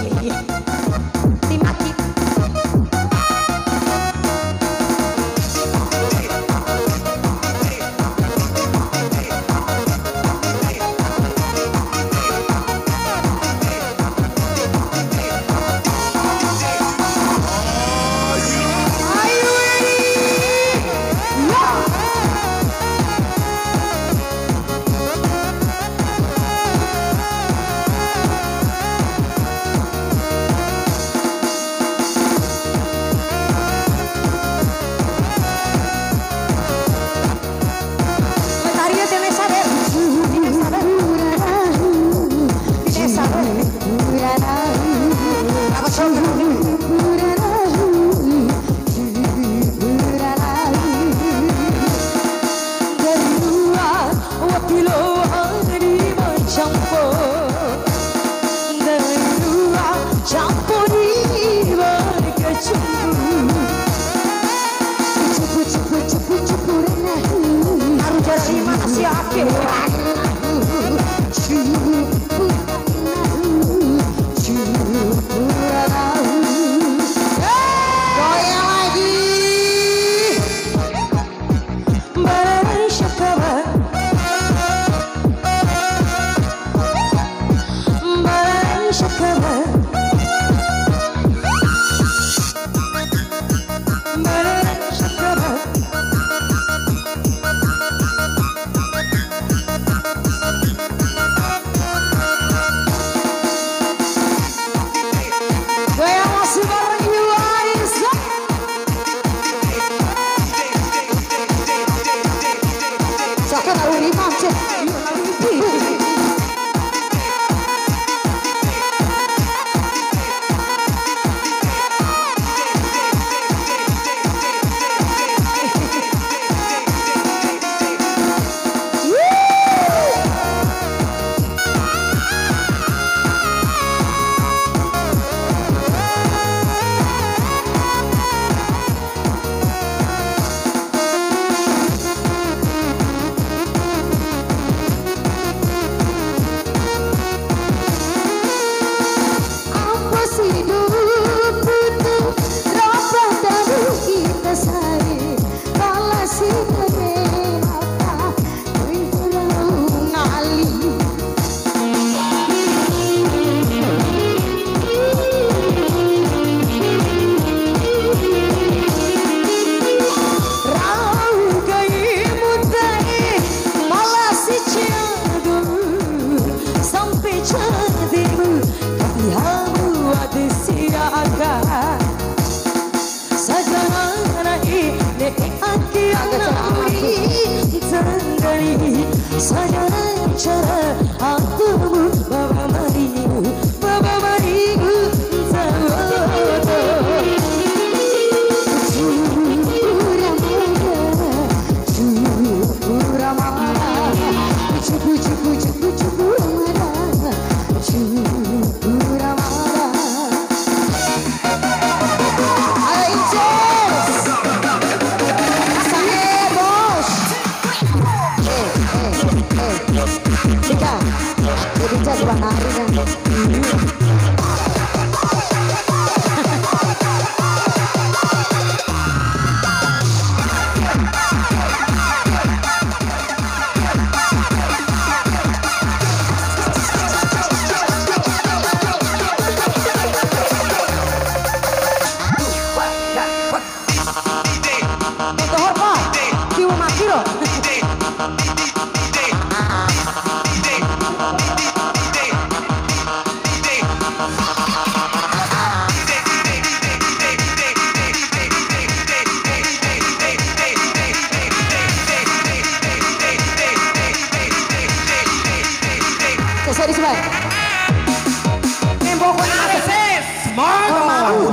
Timaki.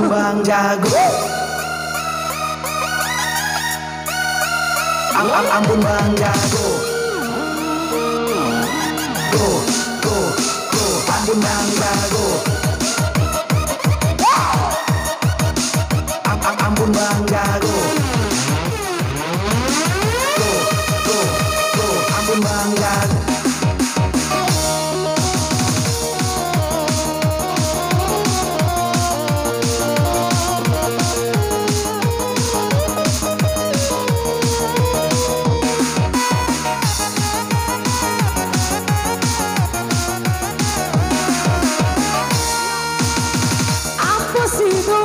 Bang Jago. Ampun Bang Jago. Go, go, go. Ampun Bang Jago. Ampun Bang Jago. Go, go, go. Ampun Bang Jago. itu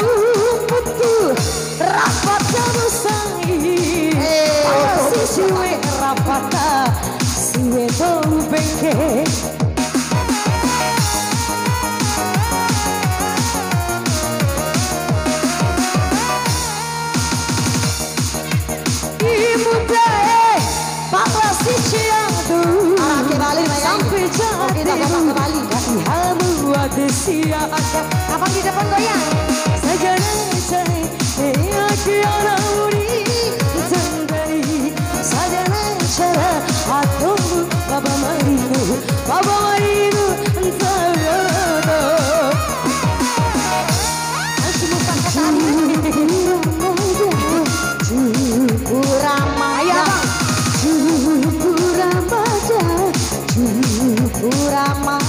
betul rapat terusai si siwe rapata siwe tau bengke sampai jatuh hamu ada siapa abang di depan goyang sajana cai aku orang tandai sajana cara atau baba marinu entah semua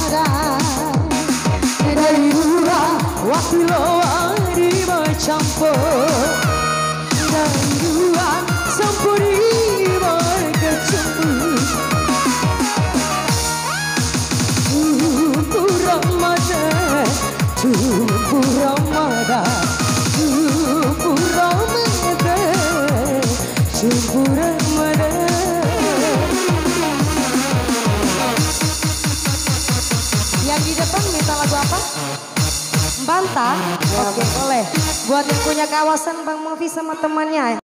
kata dari dua waktu loari bercampur dari dua sempuri berkecimpung Tumpur Ramadan Tumpur Ramadan Tumpur Ramadan Tumpur Ramadan. Yang di depan minta lagu apa? Bantah? Oke, boleh. Buat yang punya kawasan Bang Mofi sama temannya.